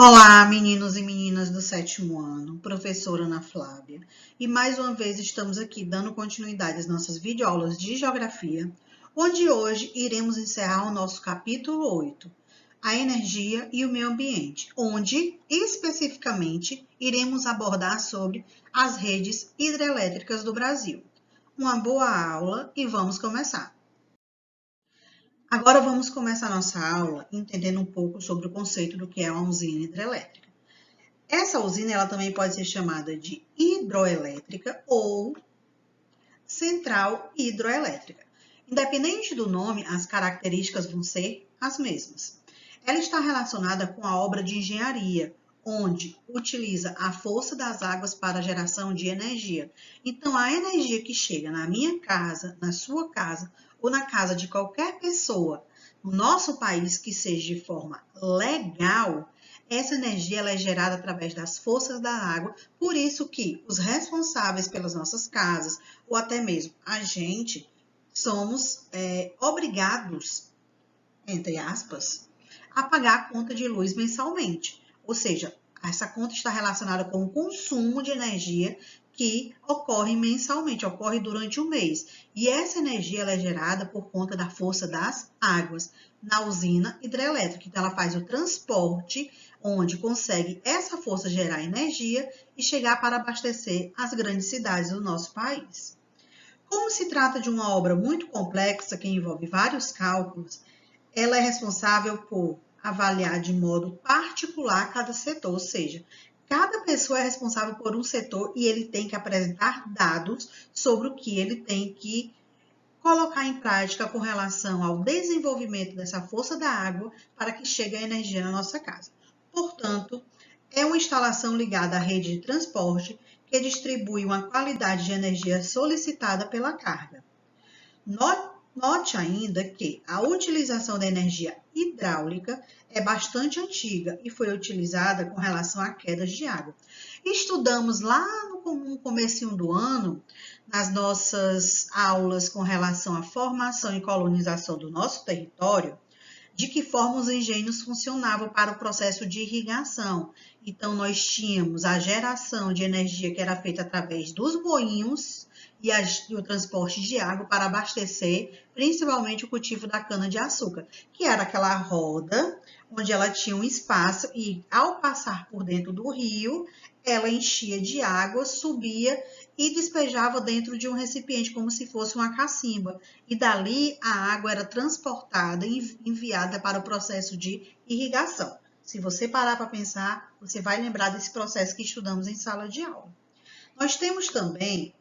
Olá, meninos e meninas do 7º ano, professora Ana Flávia. E mais uma vez estamos aqui dando continuidade às nossas videoaulas de Geografia, onde hoje iremos encerrar o nosso capítulo 8, a energia e o meio ambiente, onde, especificamente, iremos abordar sobre as redes hidrelétricas do Brasil. Uma boa aula e vamos começar! Agora vamos começar nossa aula entendendo um pouco sobre o conceito do que é uma usina hidrelétrica. Essa usina ela também pode ser chamada de hidroelétrica ou central hidroelétrica. Independente do nome, as características vão ser as mesmas. Ela está relacionada com a obra de engenharia, onde utiliza a força das águas para a geração de energia. Então, a energia que chega na minha casa, na sua casa, ou na casa de qualquer pessoa no nosso país que seja de forma legal, essa energia ela é gerada através das forças da água, por isso que os responsáveis pelas nossas casas, ou até mesmo a gente, somos obrigados, entre aspas, a pagar a conta de luz mensalmente. Ou seja, essa conta está relacionada com o consumo de energia que ocorre mensalmente, ocorre durante o mês. E essa energia ela é gerada por conta da força das águas na usina hidrelétrica. Então, ela faz o transporte, onde consegue essa força gerar energia e chegar para abastecer as grandes cidades do nosso país. Como se trata de uma obra muito complexa, que envolve vários cálculos, ela é responsável por avaliar de modo particular cada setor, ou seja, cada pessoa é responsável por um setor e ele tem que apresentar dados sobre o que ele tem que colocar em prática com relação ao desenvolvimento dessa força da água para que chegue a energia na nossa casa. Portanto, é uma instalação ligada à rede de transporte que distribui uma qualidade de energia solicitada pela carga. Note ainda que a utilização da energia hidráulica é bastante antiga e foi utilizada com relação a quedas de água. Estudamos lá no comecinho do ano, nas nossas aulas com relação à formação e colonização do nosso território, de que forma os engenhos funcionavam para o processo de irrigação. Então, nós tínhamos a geração de energia que era feita através dos moinhos e o transporte de água para abastecer, principalmente o cultivo da cana-de-açúcar, que era aquela roda onde ela tinha um espaço e, ao passar por dentro do rio, ela enchia de água, subia e despejava dentro de um recipiente, como se fosse uma cacimba. E dali a água era transportada e enviada para o processo de irrigação. Se você parar para pensar, você vai lembrar desse processo que estudamos em sala de aula. Nós temos também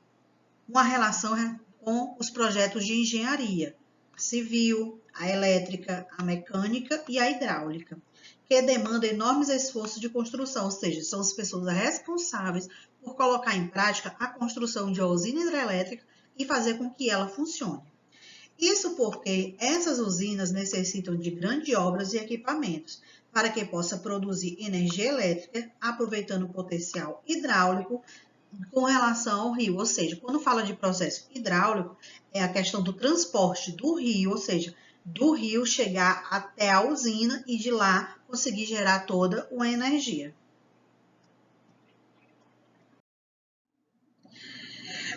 uma relação com os projetos de engenharia, a civil, a elétrica, a mecânica e a hidráulica, que demandam enormes esforços de construção, ou seja, são as pessoas responsáveis por colocar em prática a construção de uma usina hidrelétrica e fazer com que ela funcione. Isso porque essas usinas necessitam de grandes obras e equipamentos para que possa produzir energia elétrica, aproveitando o potencial hidráulico com relação ao rio, ou seja, quando fala de processo hidráulico, é a questão do transporte do rio, ou seja, do rio chegar até a usina e de lá conseguir gerar toda uma energia.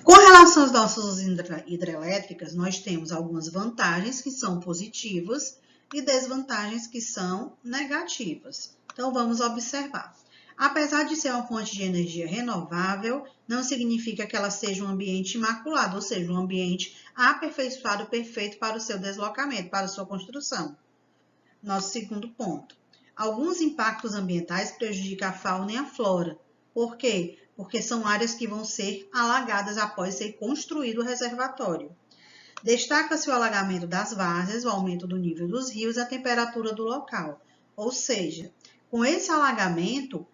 Com relação às nossas usinas hidrelétricas, nós temos algumas vantagens que são positivas e desvantagens que são negativas. Então, vamos observar. Apesar de ser uma fonte de energia renovável, não significa que ela seja um ambiente imaculado, ou seja, um ambiente aperfeiçoado, perfeito para o seu deslocamento, para a sua construção. Nosso segundo ponto. Alguns impactos ambientais prejudicam a fauna e a flora. Por quê? Porque são áreas que vão ser alagadas após ser construído o reservatório. Destaca-se o alagamento das várzeas, o aumento do nível dos rios e a temperatura do local. Ou seja, com esse alagamento,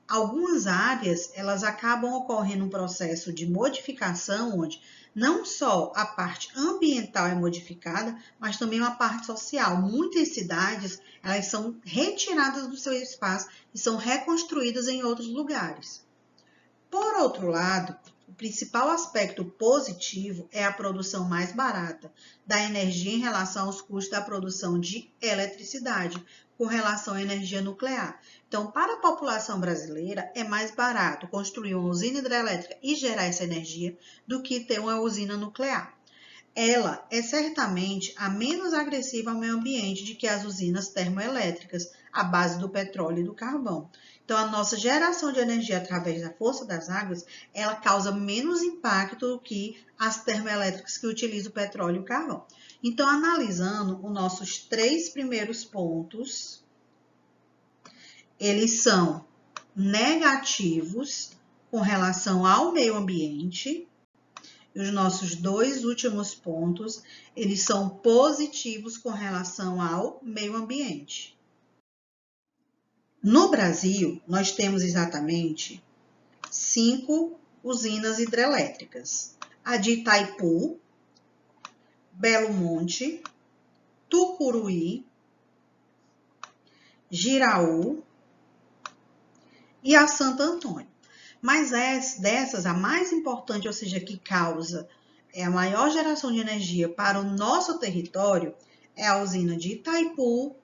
algumas áreas elas acabam ocorrendo um processo de modificação, onde não só a parte ambiental é modificada, mas também uma parte social. Muitas cidades elas são retiradas do seu espaço e são reconstruídas em outros lugares. Por outro lado, o principal aspecto positivo é a produção mais barata da energia em relação aos custos da produção de eletricidade, com relação à energia nuclear. Então, para a população brasileira, é mais barato construir uma usina hidrelétrica e gerar essa energia do que ter uma usina nuclear. Ela é certamente a menos agressiva ao meio ambiente do que as usinas termoelétricas, à base do petróleo e do carvão. Então, a nossa geração de energia através da força das águas, ela causa menos impacto do que as termoelétricas que utilizam o petróleo e o carvão. Então, analisando os nossos 3 primeiros pontos, eles são negativos com relação ao meio ambiente. E os nossos 2 últimos pontos, eles são positivos com relação ao meio ambiente. No Brasil, nós temos exatamente 5 usinas hidrelétricas. A de Itaipu, Belo Monte, Tucuruí, Jiraú e a Santo Antônio. Mas dessas, a mais importante, ou seja, que causa a maior geração de energia para o nosso território, é a usina de Itaipu,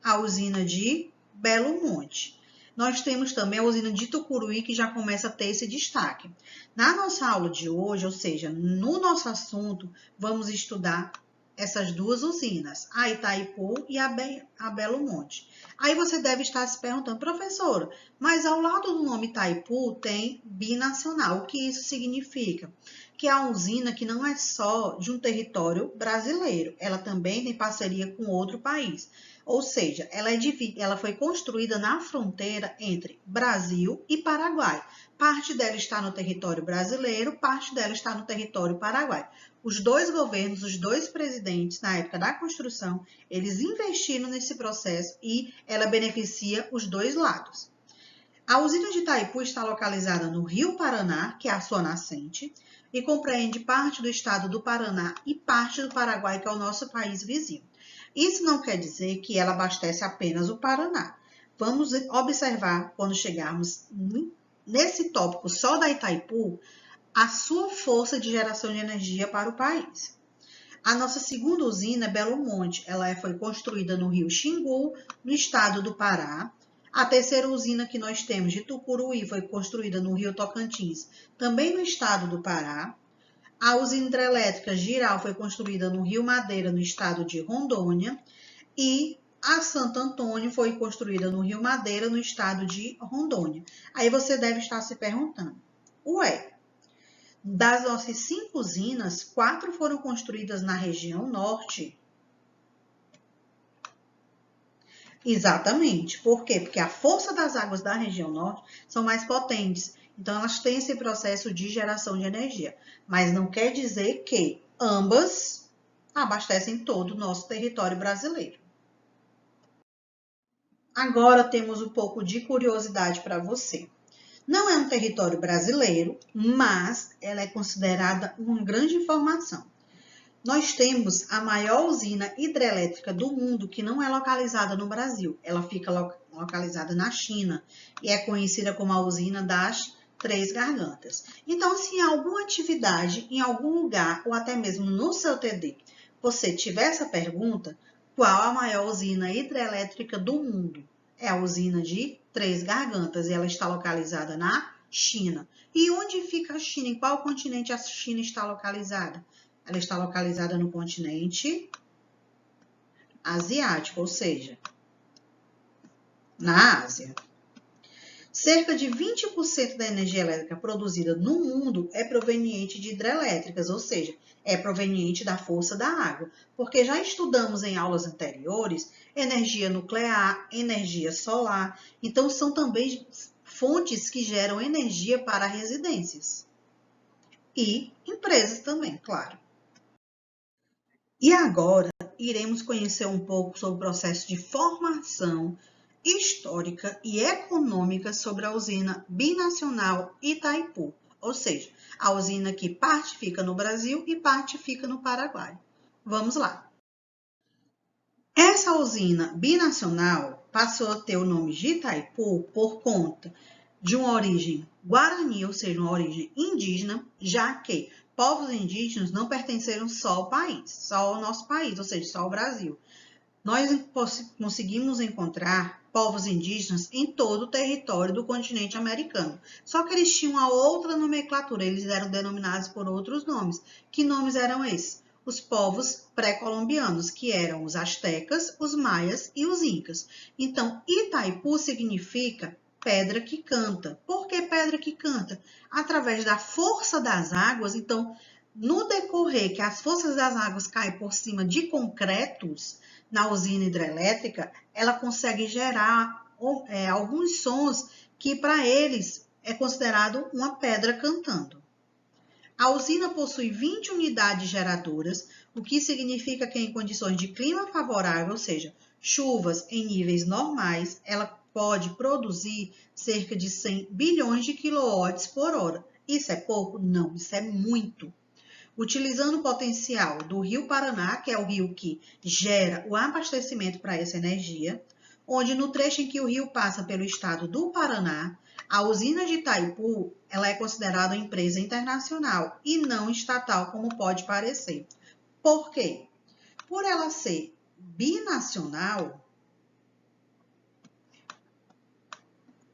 a usina de Belo Monte. Nós temos também a usina de Tucuruí, que já começa a ter esse destaque. Na nossa aula de hoje, ou seja, no nosso assunto, vamos estudar essas 2 usinas, a Itaipu e a Belo Monte. Aí você deve estar se perguntando, professora, mas ao lado do nome Itaipu tem binacional. O que isso significa? Que é uma usina que não é só de um território brasileiro, ela também tem parceria com outro país. Ou seja, ela foi construída na fronteira entre Brasil e Paraguai. Parte dela está no território brasileiro, parte dela está no território paraguai. Os 2 governos, os 2 presidentes, na época da construção, eles investiram nesse processo e ela beneficia os 2 lados. A usina de Itaipu está localizada no Rio Paraná, que é a sua nascente, e compreende parte do estado do Paraná e parte do Paraguai, que é o nosso país vizinho. Isso não quer dizer que ela abastece apenas o Paraná. Vamos observar, quando chegarmos nesse tópico só da Itaipu, a sua força de geração de energia para o país. A nossa segunda usina é Belo Monte. Ela foi construída no Rio Xingu, no estado do Pará. A terceira usina que nós temos, de Tucuruí, foi construída no Rio Tocantins, também no estado do Pará. A usina hidrelétrica Jirau foi construída no Rio Madeira, no estado de Rondônia. E a Santo Antônio foi construída no Rio Madeira, no estado de Rondônia. Aí você deve estar se perguntando, ué, das nossas 5 usinas, 4 foram construídas na região norte? Exatamente. Por quê? Porque a força das águas da região norte são mais potentes. Então, elas têm esse processo de geração de energia. Mas não quer dizer que ambas abastecem todo o nosso território brasileiro. Agora temos um pouco de curiosidade para você. Não é um território brasileiro, mas ela é considerada uma grande informação. Nós temos a maior usina hidrelétrica do mundo que não é localizada no Brasil. Ela fica localizada na China e é conhecida como a usina das 3 Gargantas. Então, se em alguma atividade, em algum lugar ou até mesmo no seu TD, você tiver essa pergunta, qual a maior usina hidrelétrica do mundo? É a usina de 3 Gargantas e ela está localizada na China. E onde fica a China? Em qual continente a China está localizada? Ela está localizada no continente asiático, ou seja, na Ásia. Cerca de 20% da energia elétrica produzida no mundo é proveniente de hidrelétricas, ou seja, é proveniente da força da água, porque já estudamos em aulas anteriores energia nuclear, energia solar, então são também fontes que geram energia para residências e empresas também, claro. E agora iremos conhecer um pouco sobre o processo de formação histórica e econômica sobre a usina binacional Itaipu, ou seja, a usina que parte fica no Brasil e parte fica no Paraguai. Vamos lá. Essa usina binacional passou a ter o nome de Itaipu por conta de uma origem guarani, ou seja, uma origem indígena, já que povos indígenas não pertenceram só ao país, só ao nosso país, ou seja, só ao Brasil. Nós conseguimos encontrar povos indígenas em todo o território do continente americano. Só que eles tinham uma outra nomenclatura, eles eram denominados por outros nomes. Que nomes eram esses? Os povos pré-colombianos, que eram os astecas, os maias e os incas. Então, Itaipu significa pedra que canta. Por que pedra que canta? Através da força das águas. Então, no decorrer que as forças das águas caem por cima de concretos, na usina hidrelétrica, ela consegue gerar alguns sons que para eles é considerado uma pedra cantando. A usina possui 20 unidades geradoras, o que significa que em condições de clima favorável, ou seja, chuvas em níveis normais, ela pode produzir cerca de 100 bilhões de quilowatts por hora. Isso é pouco? Não, isso é muito. Utilizando o potencial do Rio Paraná, que é o rio que gera o abastecimento para essa energia, onde no trecho em que o rio passa pelo estado do Paraná, a usina de Itaipu ela é considerada uma empresa internacional e não estatal, como pode parecer. Por quê? Por ela ser binacional,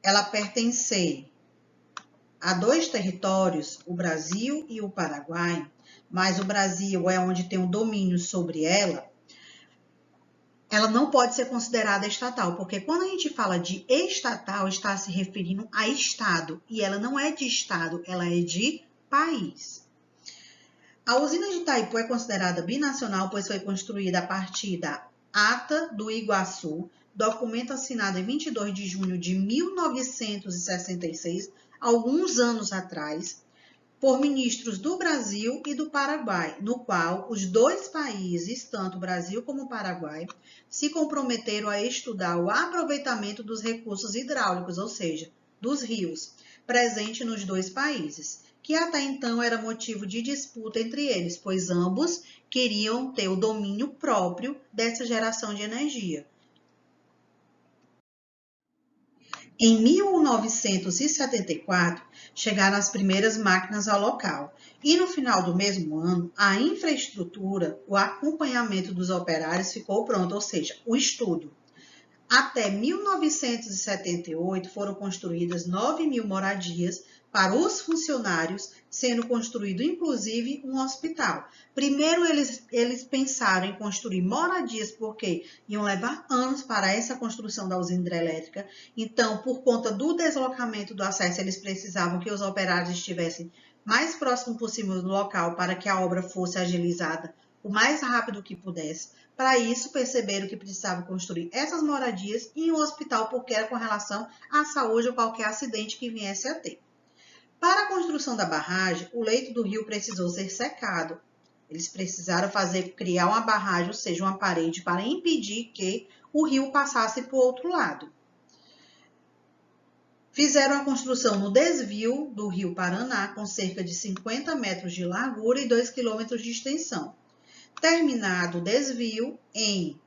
ela pertencer a dois territórios, o Brasil e o Paraguai, mas o Brasil é onde tem o domínio sobre ela, ela não pode ser considerada estatal, porque quando a gente fala de estatal, está se referindo a estado, e ela não é de estado, ela é de país. A usina de Itaipu é considerada binacional, pois foi construída a partir da Ata do Iguaçu, documento assinado em 22 de junho de 1966, alguns anos atrás, por ministros do Brasil e do Paraguai, no qual os dois países, tanto o Brasil como o Paraguai, se comprometeram a estudar o aproveitamento dos recursos hidráulicos, ou seja, dos rios, presente nos dois países, que até então era motivo de disputa entre eles, pois ambos queriam ter o domínio próprio dessa geração de energia. Em 1974, chegaram as primeiras máquinas ao local e no final do mesmo ano, a infraestrutura, o acompanhamento dos operários ficou pronto, ou seja, o estudo. Até 1978 foram construídas 9.000 moradias para os funcionários, sendo construído inclusive um hospital. Primeiro eles pensaram em construir moradias porque iam levar anos para essa construção da usina hidrelétrica. Então, por conta do deslocamento do acesso, eles precisavam que os operários estivessem mais próximo possível do local para que a obra fosse agilizada o mais rápido que pudesse. Para isso, perceberam que precisavam construir essas moradias e um hospital porque era com relação à saúde ou qualquer acidente que viesse a ter. Para a construção da barragem, o leito do rio precisou ser secado. Eles precisaram criar uma barragem, ou seja, uma parede, para impedir que o rio passasse para o outro lado. Fizeram a construção no desvio do rio Paraná, com cerca de 50 metros de largura e 2 quilômetros de extensão. Terminado o desvio, em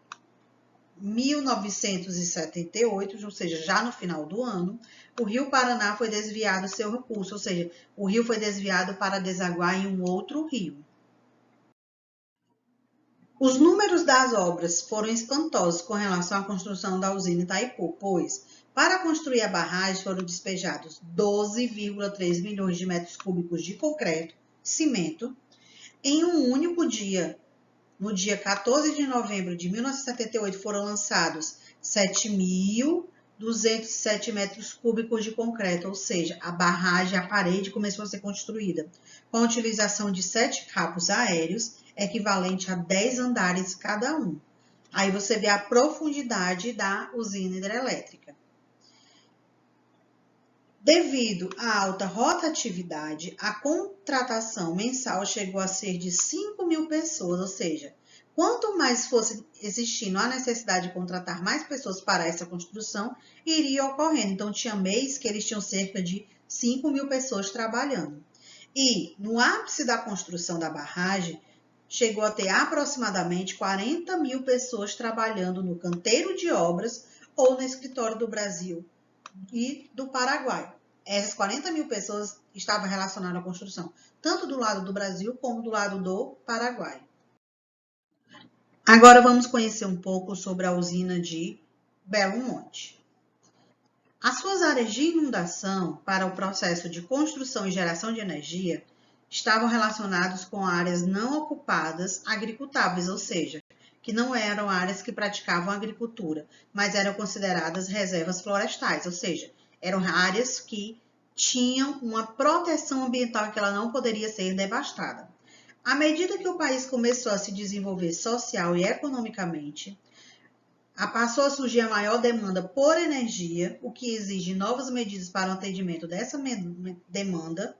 1978, ou seja, já no final do ano, o rio Paraná foi desviado seu recurso, ou seja, o rio foi desviado para desaguar em um outro rio. Os números das obras foram espantosos com relação à construção da usina Itaipu, pois, para construir a barragem, foram despejados 12,3 milhões de metros cúbicos de concreto, cimento, em um único dia. No dia 14 de novembro de 1978, foram lançados 7.207 metros cúbicos de concreto, ou seja, a barragem, a parede começou a ser construída com a utilização de 7 cabos aéreos, equivalente a 10 andares cada um. Aí você vê a profundidade da usina hidrelétrica. Devido à alta rotatividade, a contratação mensal chegou a ser de 5.000 pessoas, ou seja, quanto mais fosse existindo a necessidade de contratar mais pessoas para essa construção, iria ocorrendo. Então, tinha mês que eles tinham cerca de 5.000 pessoas trabalhando. E, no ápice da construção da barragem, chegou a ter aproximadamente 40.000 pessoas trabalhando no canteiro de obras ou no escritório do Brasil e do Paraguai. Essas 40 mil pessoas estavam relacionadas à construção, tanto do lado do Brasil como do lado do Paraguai. Agora vamos conhecer um pouco sobre a usina de Belo Monte. As suas áreas de inundação para o processo de construção e geração de energia estavam relacionados com áreas não ocupadas agricultáveis, ou seja, que não eram áreas que praticavam agricultura, mas eram consideradas reservas florestais, ou seja, eram áreas que tinham uma proteção ambiental que ela não poderia ser devastada. À medida que o país começou a se desenvolver social e economicamente, passou a surgir a maior demanda por energia, o que exige novas medidas para o atendimento dessa demanda.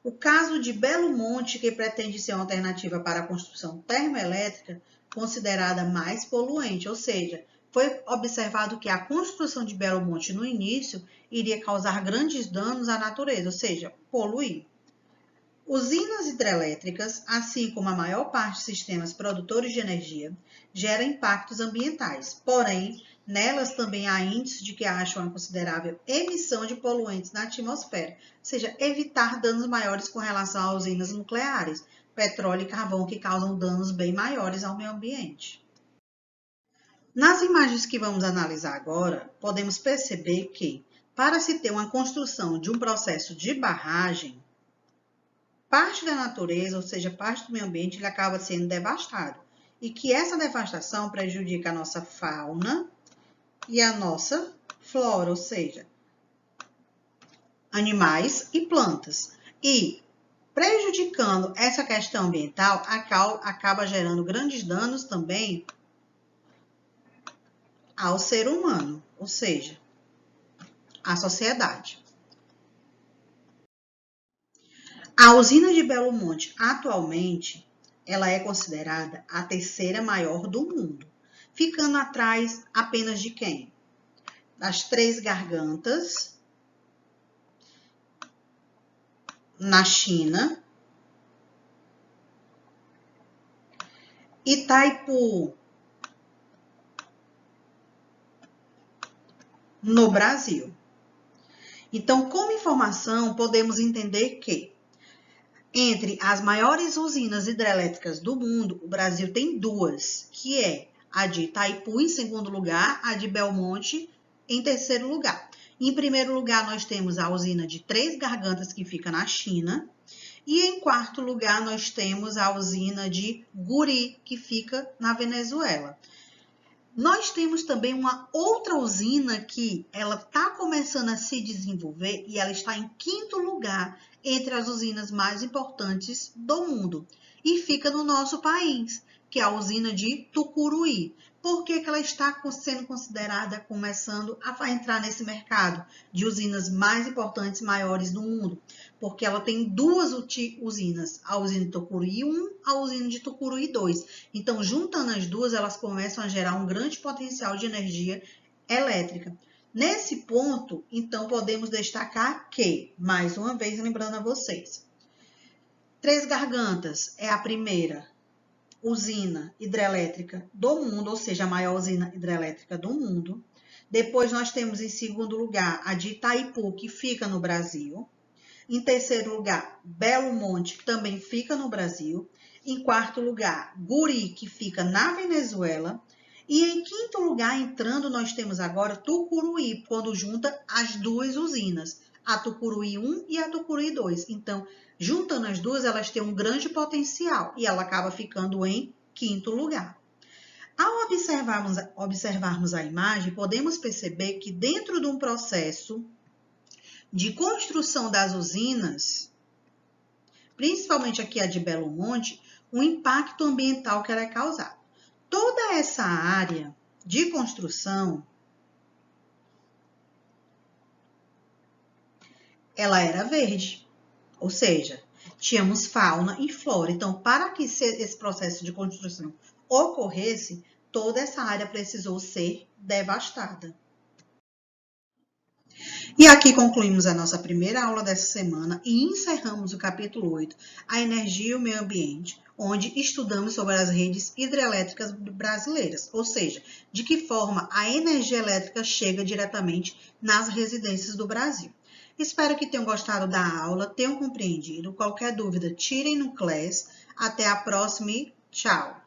O caso de Belo Monte, que pretende ser uma alternativa para a construção termoelétrica, considerada mais poluente, ou seja, foi observado que a construção de Belo Monte no início iria causar grandes danos à natureza, ou seja, poluir. Usinas hidrelétricas, assim como a maior parte dos sistemas produtores de energia, geram impactos ambientais, porém, nelas também há índices de que acham uma considerável emissão de poluentes na atmosfera, ou seja, evitar danos maiores com relação a usinas nucleares, petróleo e carvão, que causam danos bem maiores ao meio ambiente. Nas imagens que vamos analisar agora, podemos perceber que, para se ter uma construção de um processo de barragem, parte da natureza, ou seja, parte do meio ambiente, ele acaba sendo devastado. E que essa devastação prejudica a nossa fauna e a nossa flora, ou seja, animais e plantas. E prejudicando essa questão ambiental, acaba gerando grandes danos também ao ser humano, ou seja, à sociedade. A usina de Belo Monte, atualmente, ela é considerada a terceira maior do mundo, ficando atrás apenas de quem? Das Três Gargantas, na China, Itaipu, no Brasil. Então, como informação, podemos entender que entre as maiores usinas hidrelétricas do mundo, o Brasil tem duas, que é a de Itaipu em segundo lugar, a de Belo Monte em terceiro lugar. Em primeiro lugar, nós temos a usina de Três Gargantas, que fica na China, e em quarto lugar, nós temos a usina de Guri, que fica na Venezuela. Nós temos também uma outra usina que ela está começando a se desenvolver e ela está em quinto lugar entre as usinas mais importantes do mundo e fica no nosso país, que é a usina de Tucuruí. Por que ela está sendo considerada, começando a entrar nesse mercado de usinas mais importantes, maiores do mundo? Porque ela tem duas usinas, a usina de Tucuruí 1, a usina de Tucuruí 2. Então, juntando as duas, elas começam a gerar um grande potencial de energia elétrica. Nesse ponto, então, podemos destacar que, mais uma vez, lembrando a vocês, Três Gargantas é a primeira usina hidrelétrica do mundo, ou seja, a maior usina hidrelétrica do mundo. Depois nós temos em segundo lugar a de Itaipu, que fica no Brasil. Em terceiro lugar, Belo Monte, que também fica no Brasil. Em quarto lugar, Guri, que fica na Venezuela. E em quinto lugar, entrando, nós temos agora Tucuruí, quando junta as duas usinas, a Tucuruí 1 e a Tucuruí 2. Então, juntando as duas, elas têm um grande potencial e ela acaba ficando em quinto lugar. Ao observarmos a imagem, podemos perceber que dentro de um processo de construção das usinas, principalmente aqui a de Belo Monte, o impacto ambiental que ela é causado. Toda essa área de construção, ela era verde, ou seja, tínhamos fauna e flora. Então, para que esse processo de construção ocorresse, toda essa área precisou ser devastada. E aqui concluímos a nossa primeira aula dessa semana e encerramos o capítulo 8, a energia e o meio ambiente, onde estudamos sobre as redes hidrelétricas brasileiras, ou seja, de que forma a energia elétrica chega diretamente nas residências do Brasil. Espero que tenham gostado da aula, tenham compreendido. Qualquer dúvida, tirem no Class. Até a próxima e tchau!